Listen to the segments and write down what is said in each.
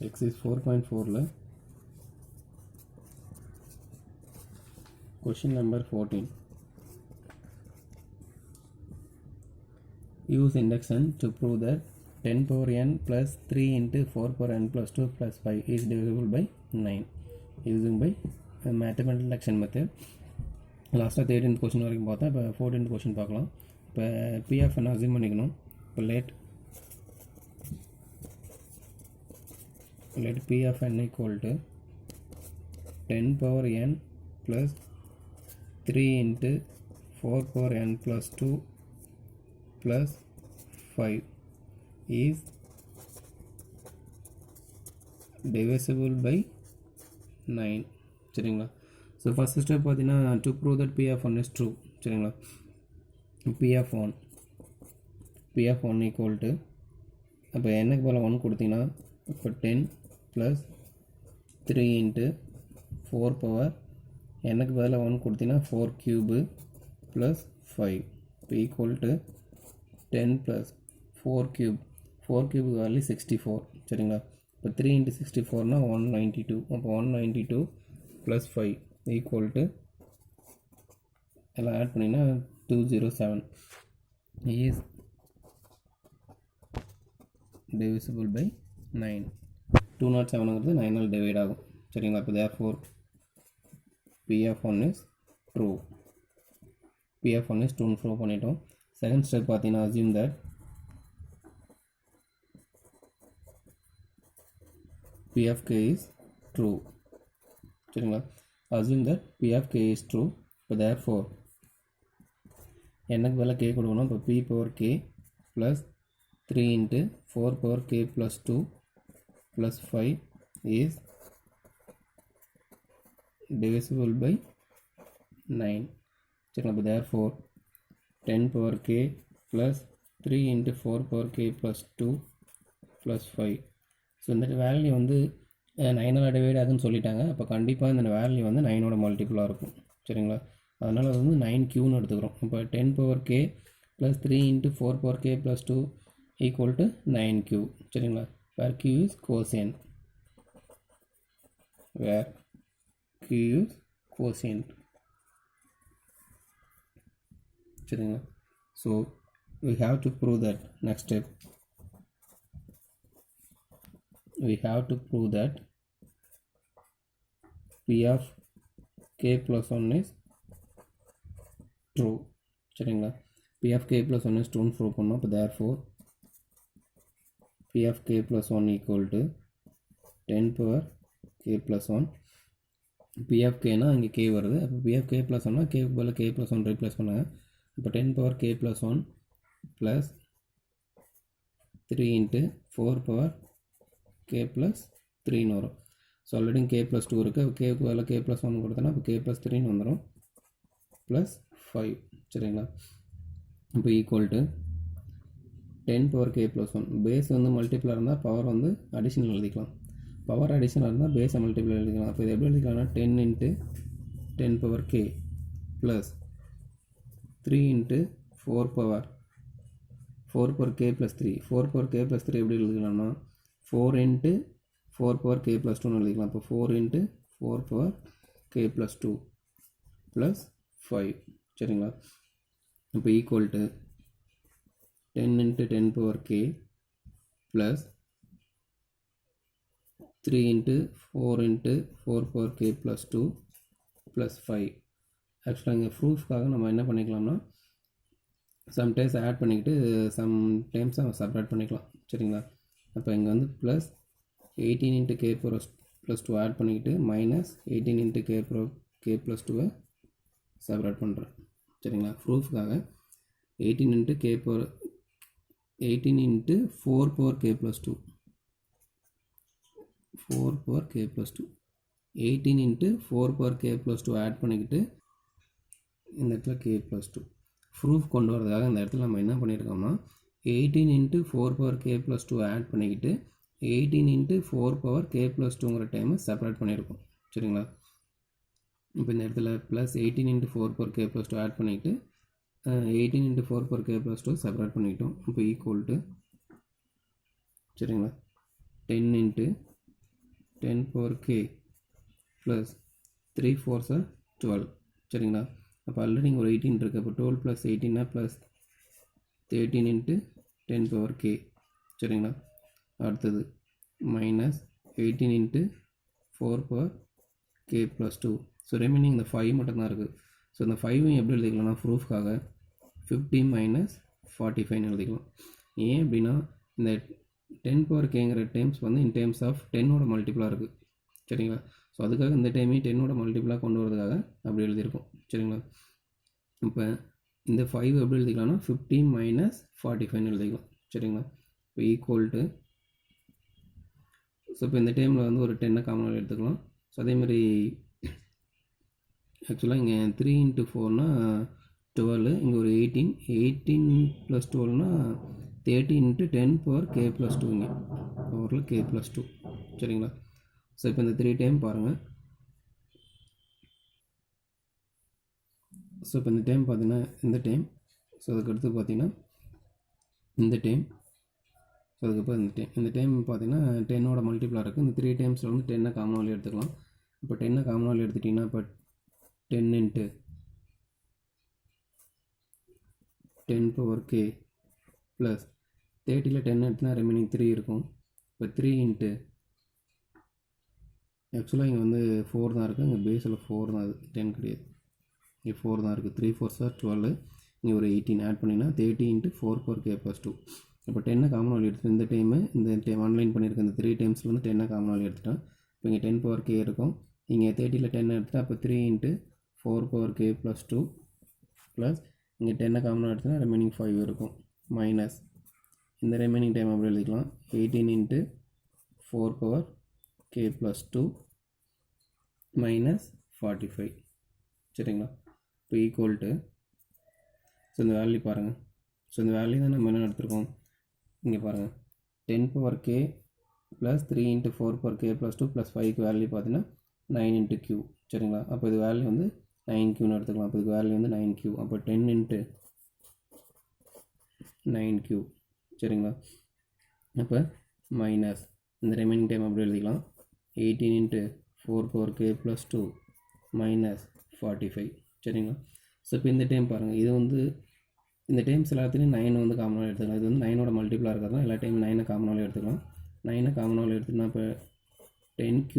Exercise 4.4 question number 14. Use induction to prove that 10 power n plus 3 into 4 power n plus 2 plus 5 is divisible by 9 using by mathematical induction method. லாஸ்ட்டாக 13th question வரைக்கும் பார்த்தா இப்போ 14th question பார்க்கலாம். இப்போ பிஎஃப்என் assume பண்ணிக்கணும். இப்போ let p of n equal to 10 power n plus 3 into 4 power n plus 2 plus 5 is divisible by 9. சரிங்களா? So first step பார்த்தீங்கன்னா to prove that p of 1 is true. சரிங்களா? p of 1 equal to அப்போ என்னக்கு போல் 1 கொடுத்தீங்கன்னா இப்போ 10 plus 3 into 4 power என்னக்கு பதிலாக 1 கொடுத்தீங்கன்னா 4 cube plus 5 இப்போ equal to 10 plus 4 cube value 64. சரிங்களா? இப்போ 3 into 64 192. அப்போ 192 plus 5 equal to எல்லாம் ஆட் பண்ணிங்கன்னா 207 is divisible by 9. 207ங்கிறது 9 டிவைட் ஆகும். சரிங்களா? இப்போ therefore p of 1 is true. p of 1 is true prove பண்ணிட்டோம். செகண்ட் ஸ்டெப் பார்த்தீங்கன்னா assume that p of k is true. சரிங்களா? assume that p of k is true. இப்போ therefore என்னக்கு பதிலாக k கொடுக்கணும். இப்போ p power k plus 3 into 4 power k plus 2 plus 5 is divisible by 9. சரிங்களா? இப்போ therefore 10 power k plus 3 into 4 power k plus 2 plus 5. So இந்த value வந்து 9ஆல் divide ஆகுதுன்னு சொல்லிட்டாங்க. அப்போ கண்டிப்பாக இந்த வேல்யூ வந்து 9ஓட மல்டிபிளாக இருக்கும். சரிங்களா? அதனால் அது வந்து 9q எடுத்துக்கிறோம். இப்போ 10 power k plus 3 into 4 power k plus 2 equal to 9q. சரிங்களா? where q is quotient. where q is quotient. சரிங்களா? so we have to prove that. next step we have to prove that p of k plus 1 is true. சரிங்களா? p of k plus 1 is true prove பண்ணோம். அப்போ therefore p of k plus 1 equal to 10 power k plus 1. p of k னா இங்கே k வருது. அப்போ p of k plus 1 k pole k plus 1 replace பண்ணுங்க. இப்போ 10 power k plus 1 plus 3 into 4 power k plus 3 வரும். So already k plus 2 இருக்குது. k போல் k plus 1 கொடுத்தோன்னா இப்போ k plus 3 வந்துடும் plus 5. சரிங்களா? இப்போ equal to 10 power k plus 1. Base வந்து மல்டிப்ளாக இருந்தால் பவர் வந்து அடிஷனல் எழுதிக்கலாம். பவர் அடிஷனல் இருந்தால் பேஸை மல்டிப்ளை எழுதிக்கலாம். அப்போ இது எப்படி எழுதிக்கலாம்னா 10 into 10 power k plus 3 into 4 power k plus 3. 4 power k plus 3 எப்படி எழுதிக்கலாம்னா 4 into 4 power k plus 2 எழுதிக்கலாம். இப்போ 4 into 4 power k plus 2 plus 5. சரிங்களா? இப்போ equal to 10 into 10 power k plus 3 into 4 into 4 power k plus 2 plus 5. ஆக்சுவலாக இங்கே ப்ரூஃப்காக நம்ம என்ன பண்ணிக்கலாம்னா சம்டைம்ஸ் ஆட் பண்ணிக்கிட்டு சம்டைம்ஸ் நம்ம செப்பரேட் பண்ணிக்கலாம். சரிங்களா? அப்போ இங்கே வந்து plus 18 into k plus 2 add பண்ணிக்கிட்டு minus 18 into k plus 2 separate பண்ணுறேன். சரிங்களா? ப்ரூஃப்காக 18 into 4 power k plus 2 4 power k plus 2 18 into 4 power k plus 2 add பண்ணிக்கிட்டு இந்த இடத்துல k plus 2 ப்ரூஃப் கொண்டு வரதுக்காக இந்த இடத்துல நம்ம என்ன பண்ணியிருக்கோம்னா 18 into 4 power k plus 2 add பண்ணிக்கிட்டு 18 into 4 power k plus 2ங்கிற டைமை செப்பரேட் பண்ணியிருக்கோம். சரிங்களா? இப்போ இந்த இடத்துல plus 18 into 4 power k plus 2 add பண்ணிக்கிட்டு 18 into 4 power k plus 2 separate பண்ணிக்கிட்டோம். இப்போ ஈக்குவல் டு சரிங்களா 10 into 10 power k plus 3 4s 12 சரிங்களா. அப்போ ஆல்ரெடி இங்கே ஒரு 18 இருக்குது. அப்போ 12 + 18 ப்ளஸ் 13 இன்ட்டு 10 power k சரிங்களா. அடுத்தது minus 18 into 4 power k + 2. So remaining இந்த 5 மட்டும்தான் இருக்குது. ஸோ இந்த 5 எப்படி எழுதிக்கலாம்னா ப்ரூஃப்காக 50 - 45 எழுதிக்கலாம். ஏன் அப்படின்னா இந்த 10 power kங்கிற டைம்ஸ் வந்து இன் டேர்ம்ஸ் ஆஃப் 10ஓட மல்டிபிளாக இருக்குது சரிங்களா. ஸோ அதுக்காக இந்த டைமையும் 10ஓட மல்டிபிளாக கொண்டு வரதுக்காக அப்படி எழுதியிருக்கோம் சரிங்களா. இப்போ இந்த 5 எப்படி எழுதிக்கலாம்னா 50 - 45 எழுதிக்கலாம் சரிங்களா. இப்போ ஈக்குவல் டு ஸோ இப்போ இந்த டைமில் வந்து ஒரு 10 காமனாக எடுத்துக்கலாம். ஸோ அதேமாதிரி ஆக்சுவலாக இங்கே 3 × 4 12, இங்கே ஒரு 18 + 12 13 × 10 power k + 2 இங்கே பவரில் k + 2 சரிங்களா. ஸோ இப்போ இந்த 3 டைம் பாருங்கள். ஸோ இப்போ இந்த டைம் பார்த்தீங்கன்னா இந்த டைம், ஸோ அதுக்கடுத்து பார்த்தீங்கன்னா இந்த டைம், ஸோ அதுக்கப்புறம் இந்த டைம் பார்த்தீங்கன்னா 10ஓட மல்டிப்ளாக இருக்குது. இந்த 3 டைம்ஸில் வந்து 10 காமனாக எடுத்துக்கலாம். இப்போ 10 காமனாக எடுத்துட்டிங்கன்னா இப்போ 10 × 10 power k ப்ளஸ் 30ல் 10 எடுத்துனா ரிமைனிங் 3 இருக்கும். இப்போ 3 × ஆக்சுவலாக இங்கே வந்து 4 தான் இருக்குது. இங்கே பேஸில் 4 தான், அது 10 கிடையாது. இங்கே 4 தான் இருக்குது. 3 4s 12, இங்கே ஒரு 18 ஆட் பண்ணிங்கன்னா 30 × 4 power k + 2. இப்போ 10 காமனாக எடுத்து இந்த டைம் ஆன்லைன் பண்ணியிருக்க இந்த 3 டைம்ஸில் வந்து 10 காமனாக எடுத்துட்டேன். இப்போ இங்கே 10 power k இருக்கும். இங்கே 30ல் 10 எடுத்துட்டா அப்போ 3 × 4 power k + 2 ப்ளஸ் இங்கே 10 காமனாக எடுத்துனா ரிமைனிங் 5 இருக்கும். மைனஸ் இந்த ரிமைனிங் டைம் அப்படி எழுதிக்கலாம் 18 × 4 power k + 2 மைனஸ் 45 சரிங்களா. இப்போ ஈக்குவல் டு ஸோ இந்த வேல்யூ பாருங்கள். ஸோ இந்த வேல்யூ தான் நம்ம என்ன எடுத்துருக்கோம் இங்கே பாருங்கள். 10 power k plus 3 × 4 power k + 2 plus 5க்கு வேல்யூ பார்த்தீங்கன்னா 9 × q சரிங்களா. அப்போ இது வேல்யூ வந்து 9qன்னு எடுத்துக்கலாம். அப்போ இதுக்கு வேல்யூ வந்து 9q. அப்போ 10 × 9q சரிங்களா. அப்போ மைனஸ் இந்த ரிமைனிங் டைம் அப்படி எழுதிக்கலாம் 18 × 4 power k + 2 மைனஸ் 45 சரிங்களா. ஸோ இப்போ இந்த டைம் பாருங்கள். இது வந்து இந்த டைம்ஸ் எல்லாத்துலேயும் 9 வந்து காமனாக எடுத்துக்கலாம். இது வந்து 9ஓட மல்டிப்ளாக இருக்கிறதுனால எல்லா டைம் 9 காமனாக எடுத்துக்கலாம். 9 காமனாக எடுத்துனா இப்போ 10q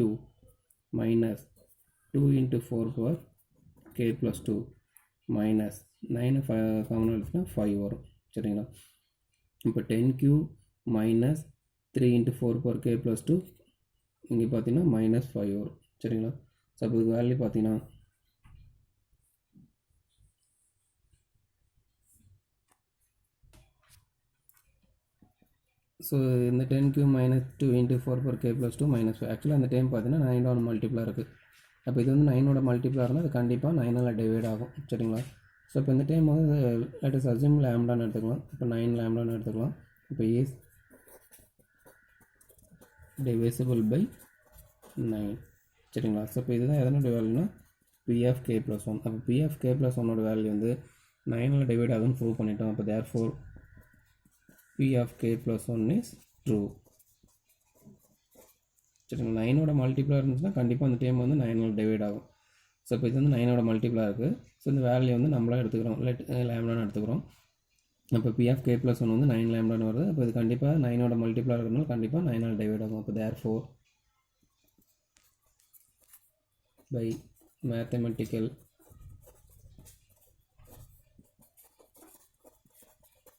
minus 2 × 4 power k + 2 minus 9 காமனாக எடுத்துனா 5 வரும் சரிங்களா. இப்போ 10q மைனஸ் 3 × 4 power k + 2 இங்கே பார்த்தீங்கன்னா மைனஸ் 5 வரும் சரிங்களா. ஸோ அப்போ இதுக்கு வேல்யூ பார்த்தீங்கன்னா ஸோ இந்த 10q minus 2 × 4 power k + 2 minus 5. ஆக்சுவலாக அந்த டைம் பார்த்தீங்கன்னா 9ஓட மல்டிப்ளாக இருக்குது. அப்போ இது வந்து 9ஓட மல்டிப்ளாக இருந்தால் அது கண்டிப்பாக 9ஆல் டிவைட் ஆகும் சரிங்களா. ஸோ இப்போ இந்த டைம் வந்து லெட் அஸ் அஸ்யூம் லாம்டான்னு எடுத்துக்கலாம். இப்போ 9 லாம்டான்னு எடுத்துக்கலாம். இப்போ இஸ் divisible by 9 சரிங்களா. ஸோ இப்போ இதுதான் எதனோட வேல்யூனா p(k + 1). அப்போ p(k + 1)ஓட வேல்யூ வந்து 9ஆல் டிவைட் ஆகுதுன்னு ப்ரூவ் பண்ணிட்டோம். அப்போ therefore p(k + 1) இஸ் ட்ரூ சரிங்களா. 9ஓட மல்டிப்ளாக இருந்துச்சுன்னா கண்டிப்பாக அந்த டைம் வந்து 9ஆல் டிவைட் ஆகும். ஸோ இப்போ இது வந்து 9ஓட மல்டிப்ளாக இருக்குது. ஸோ இந்த வேல்யூ வந்து நம்மளாக எடுத்துக்கிறோம், லாம்டான்னு எடுத்துக்கிறோம். அப்போ p(k + 1) வந்து 9 லாம்டான்னு வருது. அப்போ இது கண்டிப்பாக 9ஓட மல்டிப்ளாக இருக்கிறதுனால கண்டிப்பாக 9ஆல் டிவைட் ஆகும். அப்போ therefore by mathematical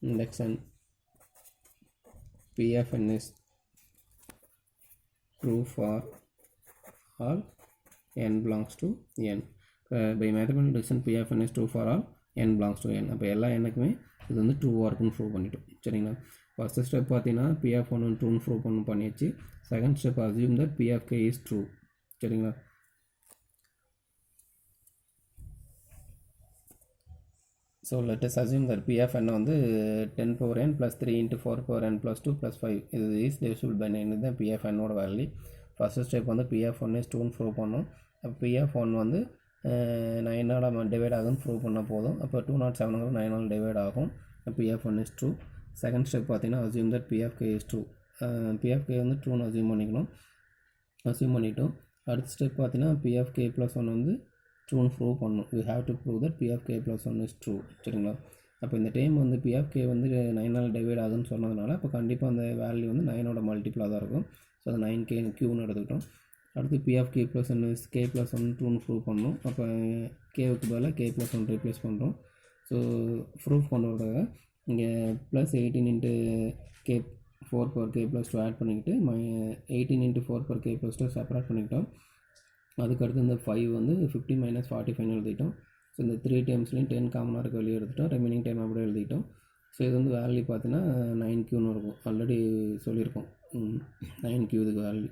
induction p(n) is true for all n belongs to n. By mathematical induction p(n) is true for all n belongs to n. அப்போ எல்லா எண்ணுக்குமே இது வந்து ட்ரூவாக இருக்குன்னு ப்ரூவ் பண்ணிட்டோம் சரிங்களா. ஃபஸ்ட்டு ஸ்டெப் பார்த்தீங்கன்னா p(1) ட்ரூன்னு ப்ரூவ் பண்ணியாச்சு. Second step assume that p(k) is true சரிங்களா. So let us assume that p(n) வந்து 10 power n + 3 × 4 power n + 2 + 5 இது இஸ் divisible by 9. இதுதான் p(n)ஓட வேல்யூ. ஃபஸ்ட்டு ஸ்டெப் வந்து p(1) is true ப்ரூவ் பண்ணோம். அப்போ p(1) வந்து 9ஆல் டிவைட் ஆகுதுன்னு ப்ரூவ் பண்ணால் போதும். அப்போ 207 9ஆல் டிவைட் ஆகும். p(1) is true. Second step பார்த்தீங்கன்னா assume that p(k) is true. p(k) வந்து ட்ரூன்னு அஸ்யூம் பண்ணிக்கணும். அசியூம் பண்ணிட்டோம். அடுத்த ஸ்டெப் பார்த்தீங்கன்னா P of K plus one வந்து ட்ரூன்னு ப்ரூவ் பண்ணணும். We have to prove that P of K plus one is true. சரிங்களா? அப்போ இந்த டைம் வந்து பி ஆஃப் கே வந்து 9ஆல் டிவைட் ஆகுதுன்னு சொன்னதுனால அப்போ கண்டிப்பாக அந்த வேல்யூ வந்து 9ஓட மல்டிப்ளாக தான் இருக்கும். ஸோ அது 9K க்யூன்னு எடுத்துக்கிட்டோம். அடுத்து P of K plus one is K plus one ட்ரூன்னு ப்ரூவ் பண்ணணும். அப்போ கேவுக்கு பதிலாக கே ப்ளஸ் ஒன் ரீப்ளேஸ் பண்ணுறோம். ஸோ ப்ரூவ் பண்ணுறதுக்காக இங்கே plus 18 into K 4 power K plus 2 add பண்ணிக்கிட்டு 18 into 4 power K plus 2 separate பண்ணிக்கிட்டோம். அதுக்கடுத்து இந்த 5 வந்து 50 மைனஸ் 45 எழுதிட்டோம். ஸோ இந்த 3 டைம்ஸ்லையும் 10 காமனாக இருக்க வெளியே எடுத்துட்டோம். ரிமைனிங் டைம் அப்படியே எழுதிட்டோம். ஸோ இது வந்து வேல்யூ பார்த்தீங்கன்னா 9Qன்னு இருக்கும். ஆல்ரெடி சொல்லியிருக்கோம் 9Q இதுக்கு வேல்யூ.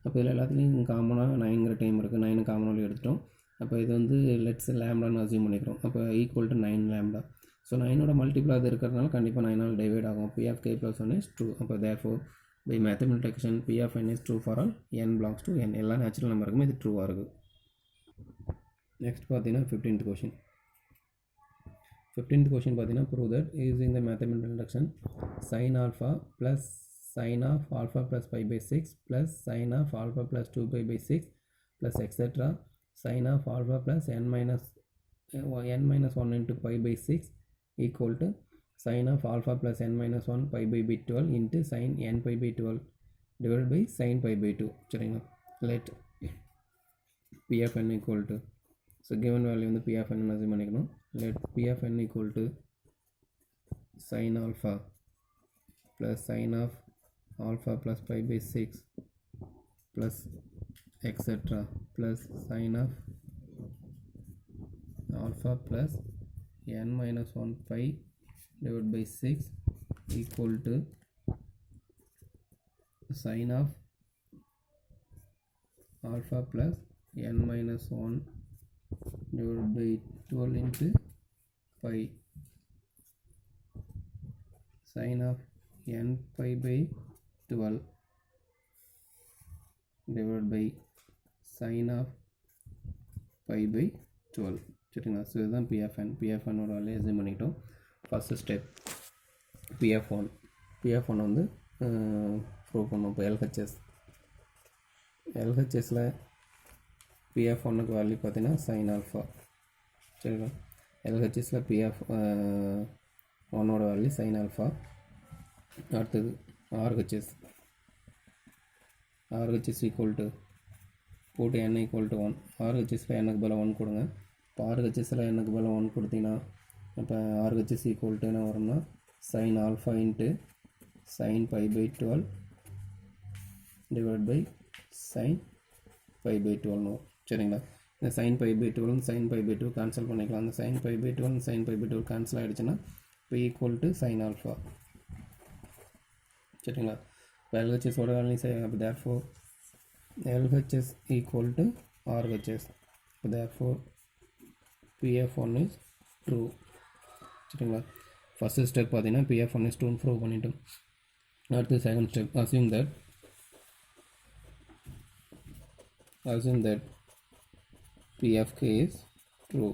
அப்போ இதில் எல்லாத்துலேயும் காமனாக 9ங்கிற டைம் இருக்குது. 9 காமனாக எடுத்துட்டோம். அப்போ இது வந்து லெட்ஸ் லேம்டான்னு அசியூம் பண்ணிக்கிறோம். அப்போ ஈக்குவல் டு 9 லேம்டா. ஸோ 9ஓட மல்டிப்ளாக அது இருக்கிறதுனால கண்டிப்பாக 9ஆல் டிவைட் ஆகும். P of K plus one is true. அப்போ தேர்ஃபோர் பை மேத்தமெட்டிக்கேஷன் P of n is true for all n belongs to n. எல்லா நேச்சுரல் நம்பருக்குமே இது ட்ரூவாக இருக்குது. நெக்ஸ்ட் பார்த்தீங்கன்னா 15th கொஷின். 15th கொஷின் பார்த்தீங்கன்னா prove that using the mathematical induction sin alpha plus sin of alpha plus pi by 6 plus sin of alpha plus 2 pi by 6 plus etc. sin of alpha plus n minus 1 into pi by 6 equal to sin of alpha plus n minus 1 pi by 12 into sin n pi by 12 divided by sin pi by 2. சரிங்களா? let p of n equal to, so given value வந்து p of n assume பண்ணிக்கணும். let p of n equal to sin alpha plus sin of alpha plus pi by 6 plus etc. plus sin of alpha plus n minus 1 pi divided by 6 equal to sin of alpha plus n minus 1 divided by 12 into pi sin of n pi by 12 divided by sin of pi by 12. சரிங்களா? So இதுதான் P of N. P of என்னோட வேலையை assume பண்ணிக்கிட்டோம். First step P of one. P of one வந்து prove பண்ணோம். இப்போ எல்ஹெச்எஸில் P of ஒன்னுக்கு வேல்யூ பார்த்தீங்கன்னா சைன் ஆல்ஃபா. சரிங்களா? எல்ஹெச்எஸில் பி ஆஃப் ஒன்னோட வேல்யூ சைன் ஆல்ஃபா. அடுத்தது ஆர்ஹெச்எஸ் ஈக்குவல் டு போட்டு n ஈக்குவல் டு 1. ஆர்ஹெச்எஸில் எனக்கு பதிலாக 1 கொடுங்க. இப்போ ஆர்ஹெச்எஸில் எனக்கு பதிலாக 1 கொடுத்தீங்கன்னா இப்போ ஆர்ஹெச்எஸ் ஈக்குவல் டு என்ன வரும்னா sine alpha into sine pi by 12 divide by sine pi by 12 வரும். சரிங்களா? இந்த sine pi by 12 sine pi by 2 cancel பண்ணிக்கலாம். அந்த sine pi by 12 sine pi by 12 cancel ஆகிடுச்சுன்னா இப்போ ஈக்குவல் டு சைன் ஆல்ஃபா. சரிங்களா? இப்போ எல்ஹெச்எஸோட வேலையும் செய்ய. அப்போ therefore LHS equal to RHS. Therefore PF1 is true. சரிங்களா? ஃபஸ்ட்டு ஸ்டெப் பார்த்தீங்கன்னா PF1 is true ப்ரூவ் பண்ணிட்டோம். அடுத்து second step assume that PFK is true.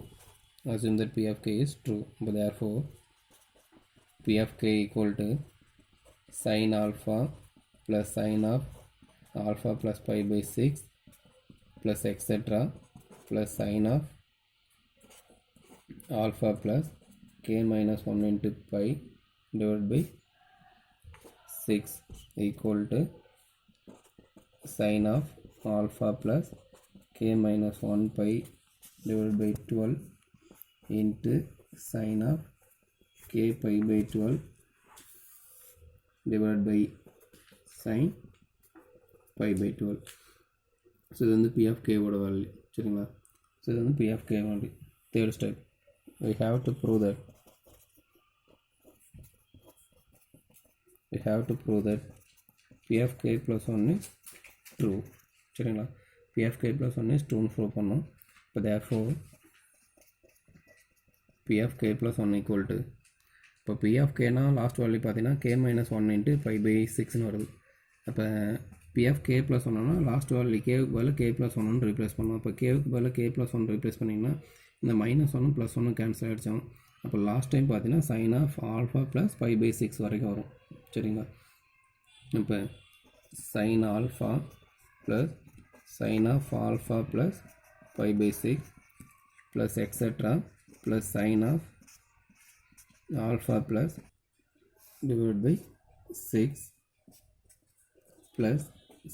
Assume that PFK is true. But therefore PFK equal to sin alpha plus sin of alpha plus pi by 6 plus etc. plus sin of alpha plus k minus 1 into pi divided by 6 equal to sin of alpha plus k minus 1 pi divided by 12 into sin of k pi by 12 divided by sin pi by 12. So இது வந்து P of கேவோட வேல்யூ. சரிங்களா? So இது வந்து P of K value. Third step we have to prove that p of k plus 1 is true. சரிங்களா? p of k plus 1 is true prove பண்ணோம். இப்போ therefore p of k plus 1 equal to, இப்போ p of k னா last value பார்த்தீங்கன்னா k minus 1 into pi by 6ன்னு வருது. அப்போ p of k plus 1னா லாஸ்ட் வேல்யூ கேவுக்கு பதில் k plus 1 ரீப்ளேஸ் பண்ணோம். அப்போ கேவுக்கு பதில் k plus 1 ரீப்ளேஸ் பண்ணிங்கன்னா இந்த மைனஸ் 1 ப்ளஸ் 1 கேன்சல் ஆகிடுச்சோம். அப்போ லாஸ்ட் டைம் பார்த்தீங்கன்னா sine of alpha plus pi by 6 வரைக்கும் வரும். சரிங்களா? இப்போ sine alpha plus sin of alpha plus pi by 6 plus etc plus sin of alpha plus divided by 6 plus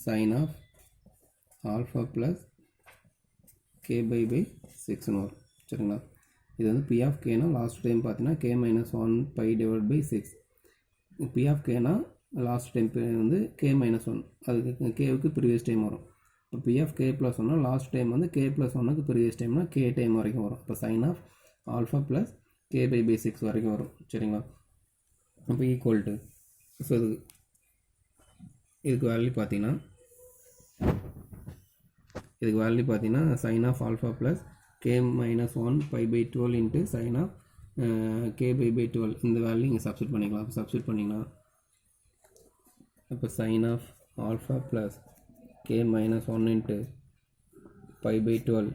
sin of alpha plus k by 6 வரும். சரிங்களா? இது வந்து p of k னா last time பார்த்தீங்கன்னா k minus 1 pi divided by 6. p of k னா last time வந்து k minus 1, அதுக்கு kவுக்கு previous time வரும். இப்போ p of k plus 1 last time வந்து k plus 1க்கு ப்ரீவியஸ் டைம்னா k டைம் வரைக்கும் வரும். இப்போ sin of alpha plus k by 6 வரைக்கும் வரும். சரிங்களா? அப்போ ஈக்குவல் டு, ஸோ இதுக்கு வேல்யூ பார்த்தீங்கன்னா sin of alpha plus k minus 1 pi by 12 into sin of k by 12 இந்த வேல்யூ இங்கே சப்ஸ்டிட் பண்ணிக்கலாம். சப்ஸ்டிட் பண்ணிங்கன்னா இப்போ sin of alpha plus k minus 1 into pi by 12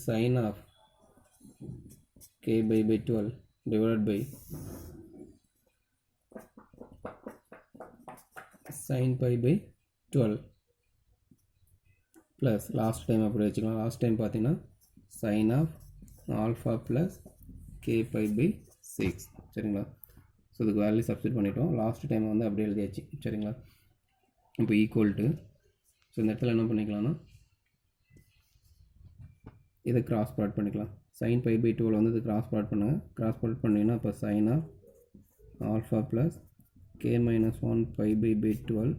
sin of k by 12 divided by sin pi by 12 plus last time அப்படி வச்சுக்கலாம். Last time பார்த்தீங்கன்னா sin of alpha plus k pi by 6. சரிங்களா? So இதுக்கு value substitute பண்ணிட்டோம். Last time வந்து அப்படியே எழுதியாச்சு. சரிங்களா? இப்போ ஈக்குவல் டு, ஸோ இந்த இடத்துல என்ன பண்ணிக்கலாம்னா இதை கிராஸ் ப்ராடக்ட் பண்ணிக்கலாம். sin pi by 12 வந்து இது கிராஸ் ப்ராடக்ட் பண்ணுங்கள். கிராஸ் ப்ராடக்ட் பண்ணிங்கன்னா இப்போ sin of alpha plus k minus 1 pi by 12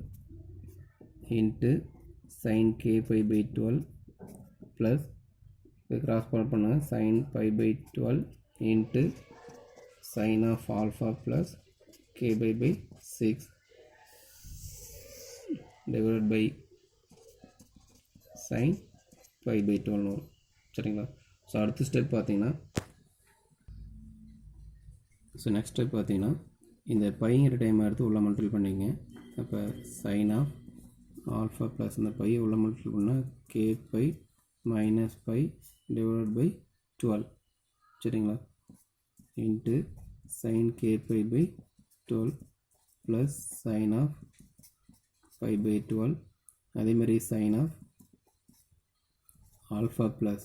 into sin k pi by 12 plus இது கிராஸ் ப்ராடக்ட் பண்ணுங்கள். sin pi by 12 into sin of alpha plus k by 6 divided by sin pi by 12 வரும். சரிங்களா? So அடுத்த step பார்த்தீங்கன்னா, so next step பார்த்தீங்கன்னா இந்த பைங்கிற time எடுத்து உள்ள மல்டிபிள் பண்ணிங்க. அப்போ sin of alpha ப்ளஸ் இந்த பை உள்ள மல்டிபிள் பண்ணால் k pi minus pi divide by 12. சரிங்களா? Into sin k pi by 12 plus sin of pi by 12 அதேமாதிரி sin of alpha plus.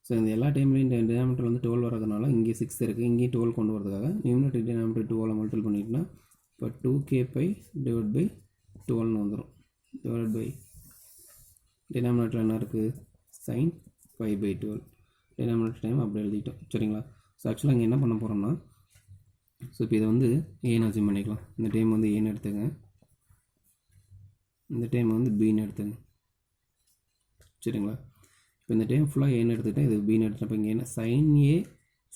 So இந்த எல்லா டைம்லையும் டினாமினேட்டர் வந்து 12 வரதுனால இங்கே 6 இருக்குது, இங்கேயும் 12 கொண்டு வரதுக்காக நியூமரேட்டர் டினாமினேட்டர் 12 மல்டிபிள் பண்ணிட்டுனா இப்போ 2k pi டிவைட் பை 12 வந்துடும். டிவைட் பை டினாமினேட்டர் என்ன இருக்குது sin pi by 12. Denominator time அப்படி எழுதிட்டோம். சரிங்களா? ஸோ ஆக்சுவலாக இங்கே என்ன பண்ண போகிறோம்னா, ஸோ இப்போ இதை வந்து ஏன்னு அசியூம் பண்ணிக்கலாம். இந்த டைம் வந்து ஏன்னு எடுத்துங்க, இந்த டைம் வந்து பின்னு எடுத்துங்க. சரிங்களா? இப்போ இந்த டைம் ஃபுல்லாக ஏன்னு எடுத்துக்கிட்டேன், இது பின்னு எடுத்துட்டேன். இப்போ இங்கே என்ன sin a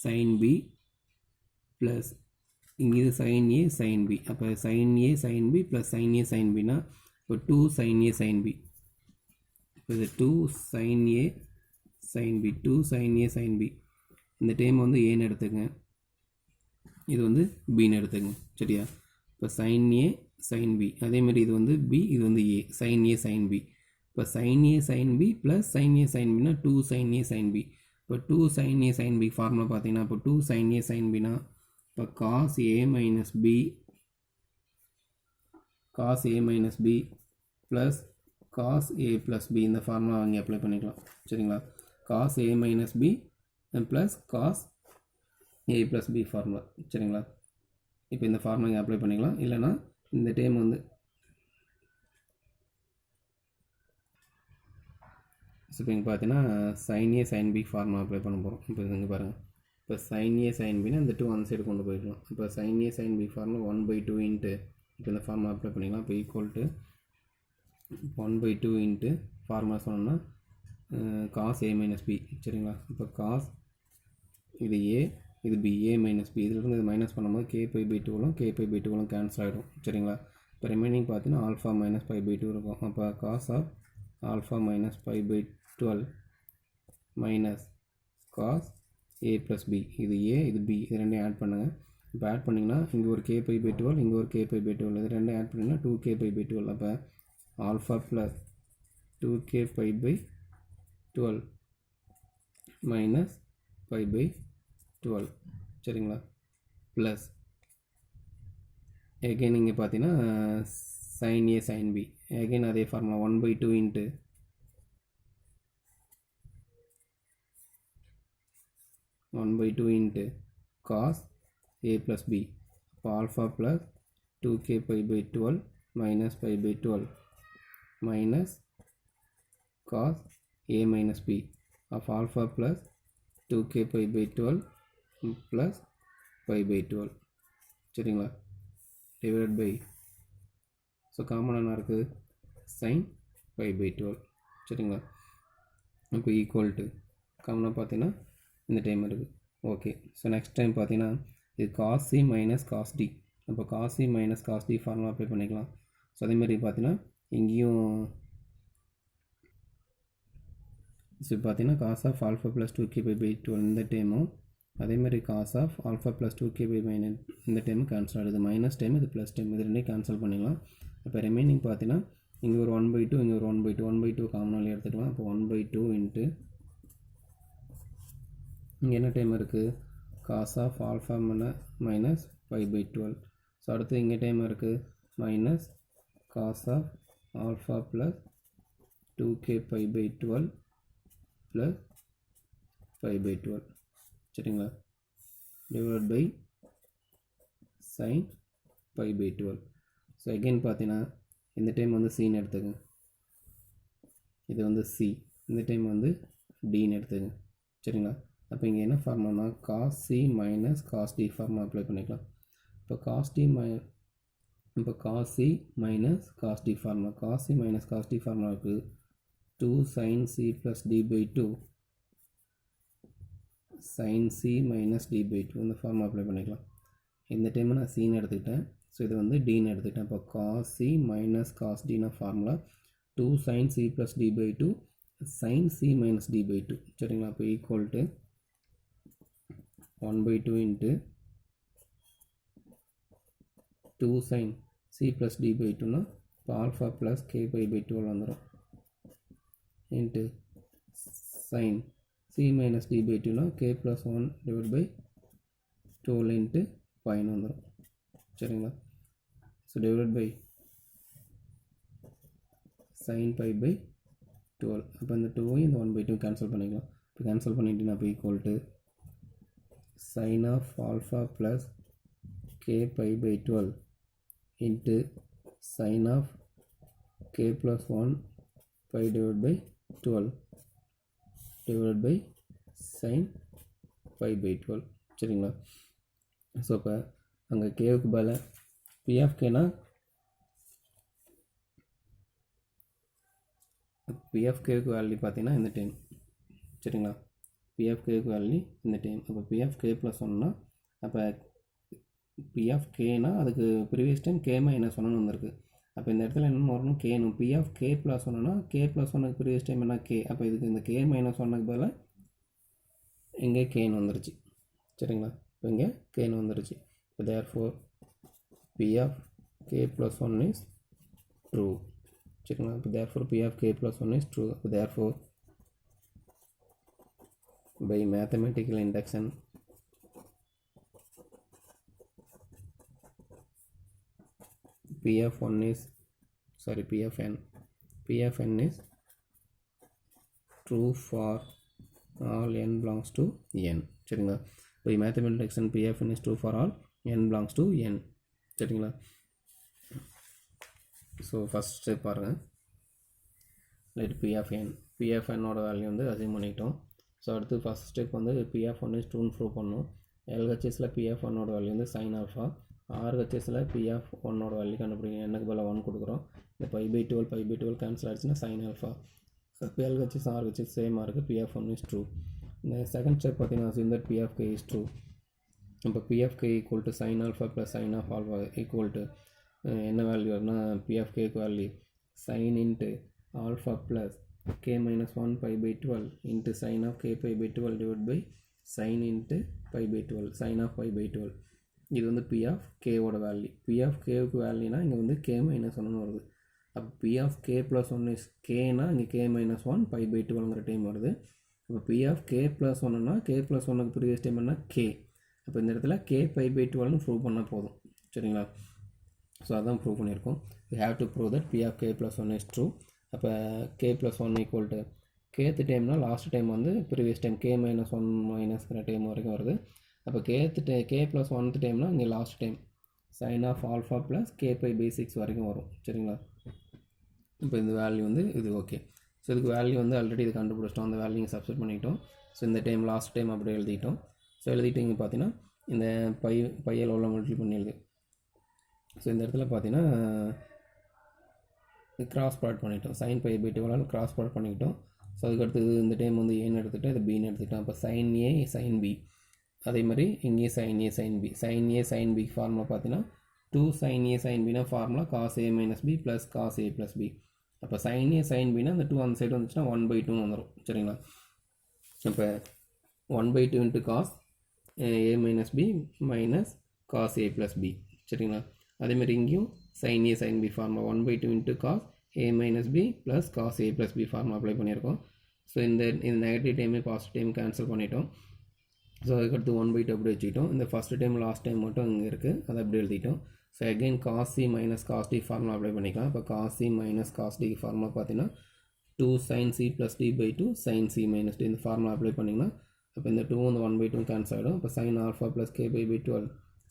sin b plus இங்கே இது sin a sin b. அப்போ sin a sin b plus sin a sin bனா இப்போ 2 sin a sin b. இப்போ இது 2 sin a sin b, 2 sin a sin b. இந்த டைம் வந்து ஏன்னு எடுத்துங்க, இது வந்து பின்னு எடுத்துங்க. சரியா? இப்போ sin a sin b, அதேமாதிரி இது வந்து b, இது வந்து a, sin a sin b. இப்போ sin a sin b plus sin a sin bனா 2 sin a sin b. இப்போ 2 sin a sin b formula பார்த்தீங்கன்னா இப்போ 2 sin a sin bனா இப்போ cos a minus b plus cos a plus b இந்த formula வாங்கி apply பண்ணிக்கலாம். சரிங்களா? cos a minus b plus cos a plus b formula. சரிங்களா? இப்போ இந்த ஃபார்முலா இங்கே அப்ளை பண்ணிக்கலாம். இல்லைனா இந்த டைம் வந்து ஸோ இப்போ இங்கே பார்த்தீங்கன்னா sin a sin b formula apply பண்ண போகிறோம். இப்போ இங்கே பாருங்கள், இப்போ sin a sin bனா இந்த 2 அந்த சைடு கொண்டு போயிடலாம். இப்போ sin a sin b formula 1/2 into இப்போ இந்த ஃபார்முலா அப்ளை பண்ணிக்கலாம். இப்போ ஈக்குவல் டு 1/2 இன்ட்டு ஃபார்முலா சொன்னோம்னா cos a minus b. சரிங்களா? இப்போ cos இது a, இது b, a minus b. இதிலிருந்து இது மைனஸ் பண்ணும்போது k pi by 2லும் k pi by 2லும் கேன்சல் ஆகிடும். சரிங்களா? இப்போ ரிமைனிங் பார்த்தீங்கன்னா ஆல்ஃபா மைனஸ் pi by 2 இருக்கும். அப்போ cos of alpha minus pi by 12 minus cos a plus b. இது a, இது b, இது ரெண்டையும் ஆட் பண்ணுங்கள். இப்போ ஆட் பண்ணிங்கன்னா இங்கே ஒரு k pi by 12, இங்கே ஒரு k pi by 12, இது ரெண்டையும் ஆட் பண்ணிங்கன்னா 2k pi by 12. அப்போ alpha plus 2k pi by 12 minus pi by 12. சரிங்களா? ப்ளஸ் எகைன் இங்கே பார்த்தீங்கன்னா sin A sin B. Again அதே formula 1/2 into cos A plus B. இப்போ alpha plus 2k pi by 12 minus pi by 12 minus cos A minus B of alpha plus 2k pi by 12 plus pi by 12 சரிங்களா divided by so common என்ன இருக்குது sin pi by 12 சரிங்களா இப்போ equal to காமனாக பார்த்தீங்கன்னா இந்த time இருக்குது okay so next time பார்த்தீங்கன்னா இது cos C minus cos D அப்போ cos C minus cos D formula apply பண்ணிக்கலாம் ஸோ அதேமாதிரி பார்த்தீங்கன்னா இங்கேயும் ஸோ பார்த்தீங்கன்னா cos of alpha plus 2k by 12 இந்த டைமும் அதேமாதிரி cos of alpha plus 2k by minus இந்த டைமும் கேன்சல் ஆகிடுது மைனஸ் டைம் இது ப்ளஸ் டைம் இது ரெண்டையும் கேன்சல் பண்ணிக்கலாம் இப்போ ரிமைனிங் பார்த்தீங்கன்னா இங்கே ஒரு 1/2 இங்கே ஒரு 1/2 காமனாக எடுத்துக்கலாம் அப்போ 1/2 இன்ட்டு இங்கே என்ன டைம் இருக்குது cos of alpha minus pi by 12 so அடுத்து இங்கே டைம் இருக்குது minus cos of alpha plus 2k pi by 12 plus pi by 12 சரிங்களா divided by sin pi by 12 so again பார்த்தீங்கன்னா இந்த டைம் வந்து cன்னு எடுத்துக்கங்க இது வந்து c இந்த டைம் வந்து dன்னு எடுத்துக்கங்க சரிங்களா அப்போ இங்கே என்ன ஃபார்முலானா cos C minus cos D formula apply பண்ணிக்கலாம் இப்போ cos C minus cos D formula cos C minus cos D ஃபார்முலாவுக்கு 2 sin C plus D by 2 sin C minus D by 2 இந்த ஃபார்முலா அப்ளை பண்ணிக்கலாம் இந்த டைம் நான் Cன்னு எடுத்துக்கிட்டேன் so இது வந்து Dன்னு எடுத்துக்கிட்டேன் இப்போ cos C minus cos Dனா formula 2 sin C plus D by 2 sin C minus D by 2 சரிங்களா அப்போ equal to 1/2 into 2 sin C plus D by 2 னா இப்போ alpha plus k pi by 12 வந்துடும் into sin C minus D by 2 னா k plus 1 divided by 12 into pi வந்துடும் சரிங்களா so divided by sin pi by 12 அப்போ இந்த 2 இந்த 1/2 cancel பண்ணிக்கலாம் இப்போ கேன்சல் பண்ணிட்டு அப்போ equal to sin of alpha plus k pi by 12 into sin of k plus 1 pi divided by 12 divided by sin pi by 12 சரிங்களா ஸோ இப்போ அங்கே கேவுக்கு பதில் p of k னா p of k க்கு வேல்யூ பார்த்தீங்கன்னா இந்த டைம் சரிங்களா p of k க்கு வேல்யூ இந்த டைம் அப்போ p of k plus 1னா அப்போ p of k னா அதுக்கு ப்ரீவியஸ் டைம் k minus 1னு வந்திருக்கு அப்போ இந்த இடத்துல என்ன வரணும் k p of k plus 1னா k plus 1க்கு ப்ரீவியஸ் டைம் என்ன k அப்போ இதுக்கு இந்த k minus 1க்கு பதிலாக இங்கே kன்னு வந்துருச்சு சரிங்களா இப்போ இங்கே kன்னு வந்துருச்சு இப்போ therefore p of k plus 1 is true சரிங்களா இப்போ therefore p of k plus 1 is true அப்போ therefore by mathematical induction p of n is true for all n belongs to n சரிங்களா by mathematical induction p of n is true for all n belongs to n சரிங்களா so first step பாருங்கள் let p of n ஓட value வந்து assign பண்ணிட்டோம் so அடுத்து first step வந்து p of 1 is true prove பண்ணணும் LHSல p of 1 ஓட value வந்து sin alpha RHSல p of 1 ஓட வேல்யூ கண்டுபிடிங்க எனக்கு பதிலாக 1 கொடுக்குறோம் இந்த pi by 12 கேன்சல் ஆகிடுச்சுன்னா sin alpha இப்போ LHS RHS சேமாக இருக்குது p of 1 is true இந்த செகண்ட் ஸ்டெப் பார்த்தீங்கன்னா assume that p of k is true இப்போ p of k equal to sin alpha plus sin of alpha equal to என்ன value வரும்னா p of k value sin into alpha plus k minus 1 pi by 12 into sin of k pi by 12 divided by sin into pi by 12 sin of pi by 12 இது வந்து p of k ஓட value p of k க்கு வேல்யூனா இங்கே வந்து k minus 1 வருது அப்போ p of k plus 1 is k னா இங்கே k minus 1 pi by 12ங்கிற டைம் வருது அப்போ p of k plus 1னா k plus 1க்கு ப்ரீவியஸ் டைம் என்ன k அப்போ இந்த இடத்துல k pi by 12னு ப்ரூவ் பண்ணால் போதும் சரிங்களா ஸோ அதான் ப்ரூவ் பண்ணியிருக்கோம். We have to prove that P of K plus one is true. அப்போ K plus one equal to கேத்து டைம்னால் லாஸ்ட் டைம் வந்து previous time K minus one மைனஸ்ங்கிற டைம் வரைக்கும் வருது. அப்போ கே ப்ளஸ் ஒன்த் டைம்னால் இங்கே last time sine of alpha plus K pi by 6 வரைக்கும் வரும். சரிங்களா? இப்போ இந்த வேல்யூ வந்து இது ஓகே. ஸோ இதுக்கு வேல்யூ வந்து ஆல்ரெடி இது கண்டுபிடிச்சிட்டோம். அந்த வேல்யூ சப்ஸ்டிட் பண்ணிக்கிட்டோம். ஸோ இந்த டைம் லாஸ்ட் டைம் அப்படியே எழுதிட்டோம். ஸோ எழுதிட்டு இங்கே பார்த்தீங்கன்னா இந்த பையில் உள்ள மல்டிப்ளை பண்ணி எழுது. ஸோ இந்த இடத்துல பார்த்தீங்கன்னா கிராஸ் ப்ராடக்ட் பண்ணிட்டோம். Sine pi by 12 cross product பண்ணிக்கிட்டோம். ஸோ அதுக்கடுத்தது இந்த டைம் வந்து ஏன்னு எடுத்துகிட்டு இது பின்னு எடுத்துக்கிட்டோம். அப்போ சைன் ஏ சைன் பி, அதே மாதிரி இங்கேயும் sine A sine B. Sine A sine B formula பார்த்தீங்கன்னா 2 சைன் ஏ சைன் பினா formula cos A minus B plus cos A plus B. அப்போ சைன் ஏ சைன் பினா அந்த 2 அந்த சைடு வந்துச்சுன்னா 1/2 வந்துடும். சரிங்களா? இப்போ 1/2 into cos A minus B minus cos A plus B. சரிங்களா? அதேமாதிரி இங்கேயும் sine A sine B formula 1/2 into cos A minus B plus cos A plus B formula apply பண்ணியிருக்கோம். ஸோ இந்த நெகட்டிவ் டைமே பாசிட்டிவ் டைம் கேன்சல் பண்ணிட்டோம். So அதுக்கடுத்து 1/2 அப்படி வச்சுக்கிட்டோம். இந்த ஃபஸ்ட்டு டைம் லாஸ்ட் டைம் மட்டும் இங்கே இருக்குது, அதை அப்படி எழுதிட்டோம். So again cos C minus cos D formula apply பண்ணிக்கலாம். இப்போ cos C minus cos D formula பார்த்தீங்கன்னா 2 sin c plus D by 2 sin c minus D. இந்த ஃபார்முலா அப்ளை பண்ணிங்கன்னா அப்போ இந்த 2 இந்த 1/2 கேன்சல் ஆகிடும். இப்போ sin alpha plus K pi 12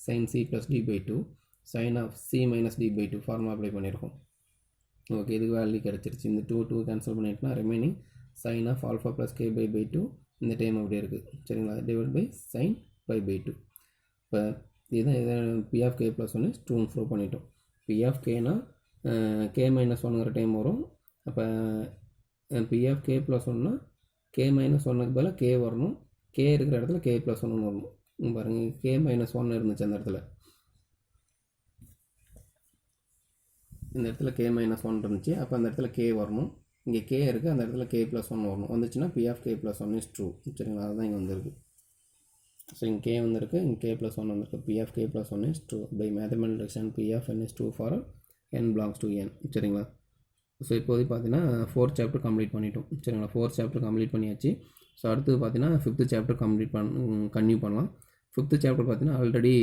sin c plus D by 2 sin of c minus D by 2 formula apply பண்ணியிருக்கோம். Okay, இதுக்கு value கிடச்சிருச்சு. இந்த 2 கேன்சல் பண்ணிட்டுனா remaining sin of alpha plus K pi 2 இந்த டைம் அப்படியே இருக்குது. சரிங்களா? Divide by sin pi 2. இப்போ இதுதான் இதை பி ஆஃப் கே ப்ளஸ் ஒன்று ட்ரூன்னு ப்ரூவ் பண்ணிட்டோம். பி ஆஃப் கேனா கே மைனஸ் ஒன்னுங்கிற டைம் வரும். அப்போ பி ஆஃப் கே ப்ளஸ் ஒன்னா கே மைனஸ் ஒன்னுக்கு பதிலாக கே வரணும். கே இருக்கிற இடத்துல கே ப்ளஸ் ஒன்று வரணும். பாருங்கள், கே மைனஸ் ஒன்று இருந்துச்சு அந்த இடத்துல. இந்த இடத்துல கே மைனஸ் ஒன் இருந்துச்சு. அப்போ அந்த இடத்துல கே வரணும். இங்கே கே இருக்குது, அந்த இடத்துல கே ப்ளஸ் ஒன் வரணும். வந்துச்சுன்னா P of K plus one is true. சரிங்களா? அதுதான் இங்கே வந்துருக்கு. ஸோ இங்கே கே வந்திருக்கு, இங்கே கே ப்ளஸ் ஒன் வந்திருக்கு. P of K plus one is true by mathematical deduction P of N is true for n belongs to n. சரிங்களா? ஸோ இப்போது பார்த்தீங்கன்னா 4th சாப்டர் கம்ப்ளீட் பண்ணிட்டோம். சரிங்களா? 4th சாப்டர் கம்ப்ளீட் பண்ணியாச்சு. ஸோ அடுத்தது பார்த்தீங்கன்னா 5th சாப்டர் கன்டினியூ பண்ணலாம். 5th சாப்டர் பார்த்தீங்கன்னா ஆல்ரெடி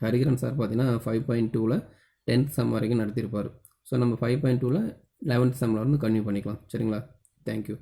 ஹரிகரன் சார் பார்த்தீங்கன்னா 5.2ல் 10th சம் வரைக்கும் நடத்தியிருப்பார். ஸோ நம்ம 5.2ல் 11th சம்மில் வந்து கன்டினியூ பண்ணிக்கலாம். சரிங்களா? தேங்க்யூ.